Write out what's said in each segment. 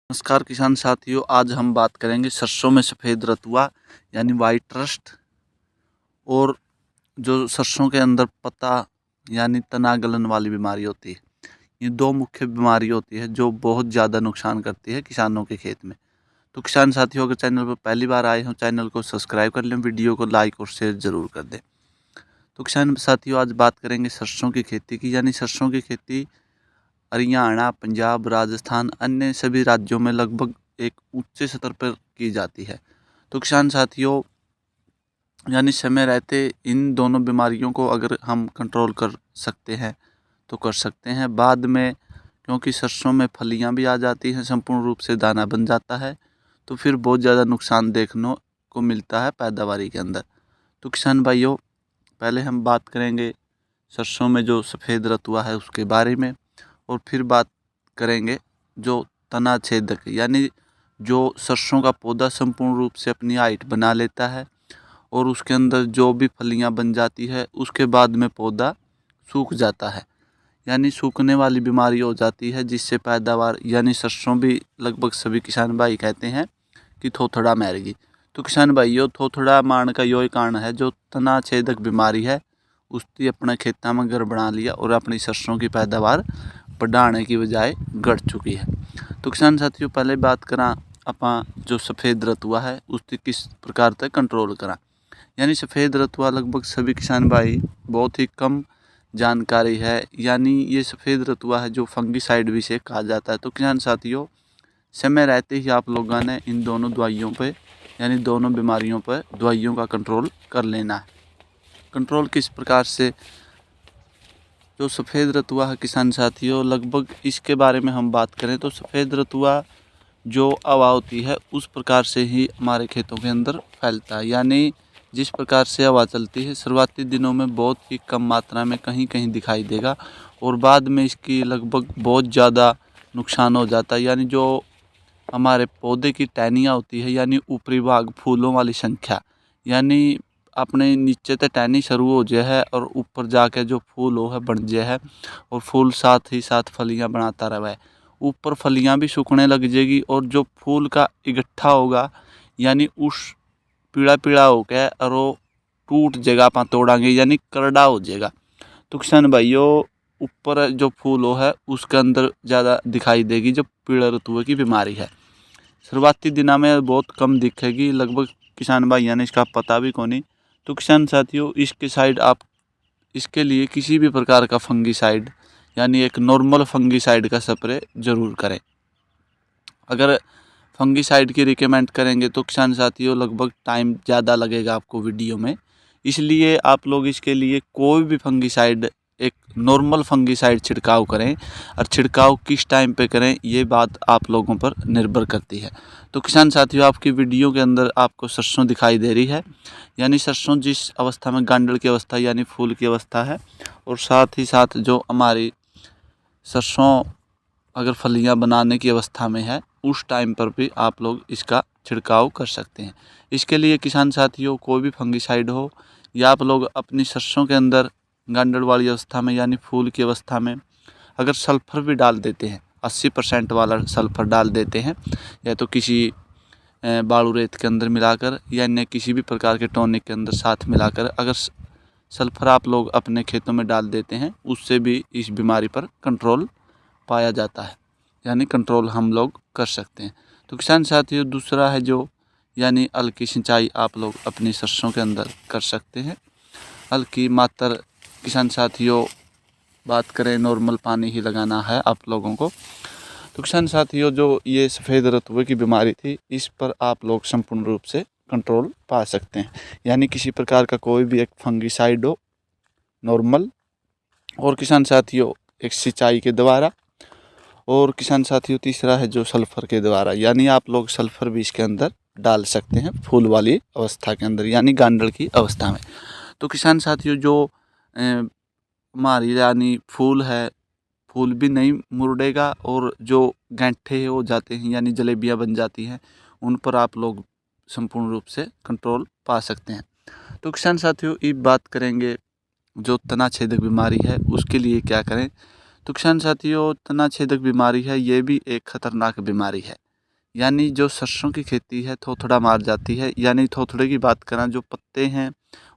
नमस्कार किसान साथियों, आज हम बात करेंगे सरसों में सफ़ेद रतुआ यानी वाइट रस्ट और जो सरसों के अंदर पत्ता यानी तना गलन वाली बीमारी होती है। ये दो मुख्य बीमारी होती है जो बहुत ज़्यादा नुकसान करती है किसानों के खेत में। तो किसान साथियों, अगर चैनल पर पहली बार आए हों, चैनल को सब्सक्राइब कर लें, वीडियो को लाइक और शेयर ज़रूर कर दें। तो किसान साथियों, आज बात करेंगे सरसों की खेती की। यानी सरसों की खेती हरियाणा, पंजाब, राजस्थान, अन्य सभी राज्यों में लगभग एक ऊंचे स्तर पर की जाती है। तो किसान साथियों, यानी समय रहते इन दोनों बीमारियों को अगर हम कंट्रोल कर सकते हैं तो कर सकते हैं। बाद में क्योंकि सरसों में फलियां भी आ जाती हैं, संपूर्ण रूप से दाना बन जाता है, तो फिर बहुत ज़्यादा नुकसान देखने को मिलता है पैदावारी के अंदर। तो किसान भाइयों, पहले हम बात करेंगे सरसों में जो सफ़ेद रतुआ है उसके बारे में, और फिर बात करेंगे जो तना छेदक यानी जो सरसों का पौधा संपूर्ण रूप से अपनी हाइट बना लेता है और उसके अंदर जो भी फलियां बन जाती है, उसके बाद में पौधा सूख जाता है, यानी सूखने वाली बीमारी हो जाती है, जिससे पैदावार यानी सरसों भी लगभग सभी किसान भाई कहते हैं कि थोथड़ा मरेगी। तो किसान भाइयों, थोथड़ा मारने का यही कारण है जो तना छेदक बीमारी है, उसने अपने खेतों में घर बना लिया और अपनी सरसों की पैदावार बढ़ाने की बजाय घट चुकी है। तो किसान साथियों, पहले बात करा अपा जो सफ़ेद रतुआ है उसकी किस प्रकार तक कंट्रोल करा। यानी सफ़ेद रतुआ लगभग सभी किसान भाई बहुत ही कम जानकारी है। यानी ये सफ़ेद रतुआ है जो फंगिसाइड भी से कहा जाता है। तो किसान साथियों, समय रहते ही आप लोगों ने इन दोनों दवाइयों पे यानी दोनों बीमारियों पर दवाइयों का कंट्रोल कर लेना है। कंट्रोल किस प्रकार से? जो सफ़ेद रतुआ है किसान साथियों, लगभग इसके बारे में हम बात करें तो सफ़ेद रतुआ जो हवा होती है उस प्रकार से ही हमारे खेतों के अंदर फैलता है। यानी जिस प्रकार से हवा चलती है शुरुआती दिनों में बहुत ही कम मात्रा में कहीं कहीं दिखाई देगा, और बाद में इसकी लगभग बहुत ज़्यादा नुकसान हो जाता है। यानी जो हमारे पौधे की टहनियाँ होती है, यानी ऊपरी भाग फूलों वाली संख्या, यानी अपने नीचे से टहनी शुरू हो जाए है और ऊपर जाके जो फूल हो है बन जाए है, और फूल साथ ही साथ फलियां बनाता रहे। ऊपर फलियां भी सूखने लग जाएगी और जो फूल का इकट्ठा होगा यानी उस पीला पीला हो गया और वो टूट जाएगा, आप तोड़ांगे यानी करड़ा हो जाएगा। तो किसान भाइयों, ऊपर जो फूल हो है उसके अंदर ज़्यादा दिखाई देगी जो पीला रतुए की बीमारी है। शुरुआती दिनों में बहुत कम दिखेगी, लगभग किसान भाइयों ने इसका पता भी कौन नहीं। तो किसान साथियों, इसके साइड आप इसके लिए किसी भी प्रकार का फंगीसाइड यानी एक नॉर्मल फंगीसाइड का स्प्रे ज़रूर करें। अगर फंगीसाइड की रिकमेंड करेंगे तो किसान साथियों लगभग टाइम ज़्यादा लगेगा आपको वीडियो में, इसलिए आप लोग इसके लिए कोई भी फंगीसाइड एक नॉर्मल फंगीसाइड छिड़काव करें, और छिड़काव किस टाइम पे करें ये बात आप लोगों पर निर्भर करती है। तो किसान साथियों, आपकी वीडियो के अंदर आपको सरसों दिखाई दे रही है, यानी सरसों जिस अवस्था में गांडल की अवस्था यानी फूल की अवस्था है, और साथ ही साथ जो हमारी सरसों अगर फलियां बनाने की अवस्था में है उस टाइम पर भी आप लोग इसका छिड़काव कर सकते हैं। इसके लिए किसान साथियों, कोई भी फंगीसाइड हो या आप लोग अपनी सरसों के अंदर गांडल वाली अवस्था में यानी फूल की अवस्था में अगर सल्फर भी डाल देते हैं, 80% वाला सल्फर डाल देते हैं, या तो किसी बालू रेत के अंदर मिलाकर या अन्य किसी भी प्रकार के टॉनिक के अंदर साथ मिलाकर अगर सल्फर आप लोग अपने खेतों में डाल देते हैं, उससे भी इस बीमारी पर कंट्रोल पाया जाता है, यानी कंट्रोल हम लोग कर सकते हैं। तो किसान साथियों, दूसरा है जो यानी हल्की सिंचाई आप लोग अपनी सरसों के अंदर कर सकते हैं। हल्की मात्रा किसान साथियों, बात करें नॉर्मल पानी ही लगाना है आप लोगों को। तो किसान साथियों, जो ये सफ़ेद रतुए की बीमारी थी इस पर आप लोग संपूर्ण रूप से कंट्रोल पा सकते हैं। यानी किसी प्रकार का कोई भी एक फंगीसाइड हो नॉर्मल, और किसान साथियों एक सिंचाई के द्वारा, और किसान साथियों तीसरा है जो सल्फर के द्वारा, यानी आप लोग सल्फर भी इसके अंदर डाल सकते हैं फूल वाली अवस्था के अंदर यानी गांडल की अवस्था में। तो किसान साथियों, जो हमारी यानी फूल है, फूल भी नहीं मुड़ेगा, और जो गांठे हो जाते हैं यानी जलेबियां बन जाती हैं, उन पर आप लोग संपूर्ण रूप से कंट्रोल पा सकते हैं। तो किसान साथियों, अब बात करेंगे जो तना छेदक बीमारी है उसके लिए क्या करें। तो किसान साथियों, तना छेदक बीमारी है ये भी एक खतरनाक बीमारी है। यानी जो सरसों की खेती है थोथड़ा मार जाती है, यानी थोथड़े की बात करें जो पत्ते हैं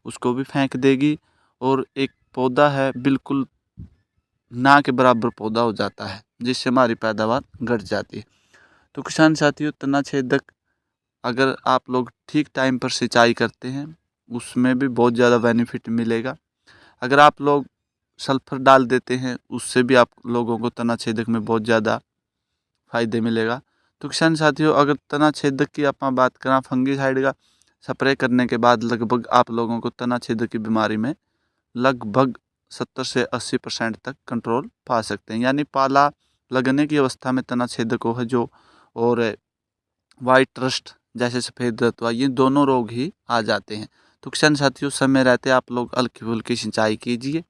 उसको भी फेंक देगी और एक पौधा है बिल्कुल ना के बराबर पौधा हो जाता है, जिससे हमारी पैदावार घट जाती है। तो किसान साथियों, तना छेदक अगर आप लोग ठीक टाइम पर सिंचाई करते हैं उसमें भी बहुत ज़्यादा बेनिफिट मिलेगा। अगर आप लोग सल्फर डाल देते हैं उससे भी आप लोगों को तना छेदक में बहुत ज़्यादा फायदे मिलेगा। तो किसान साथियों, अगर तना छेदक की आप बात करें फंगीसाइड का स्प्रे करने के बाद लगभग आप लोगों को तना छेदक की बीमारी में लगभग 70 से 80% तक कंट्रोल पा सकते हैं। यानी पाला लगने की अवस्था में तना छेदकों है जो और वाइट रस्ट जैसे सफ़ेद रतुआ, ये दोनों रोग ही आ जाते हैं। तो किसान साथियों, समय रहते आप लोग हल्की फुल्की सिंचाई कीजिए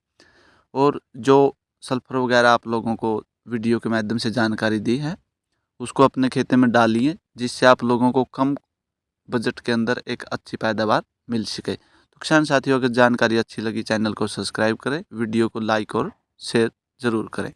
और जो सल्फर वगैरह आप लोगों को वीडियो के माध्यम से जानकारी दी है उसको अपने खेते में डालिए, जिससे आप लोगों को कम बजट के अंदर एक अच्छी पैदावार मिल सके। तो किसान साथियों, अगर जानकारी अच्छी लगी चैनल को सब्सक्राइब करें, वीडियो को लाइक और शेयर ज़रूर करें।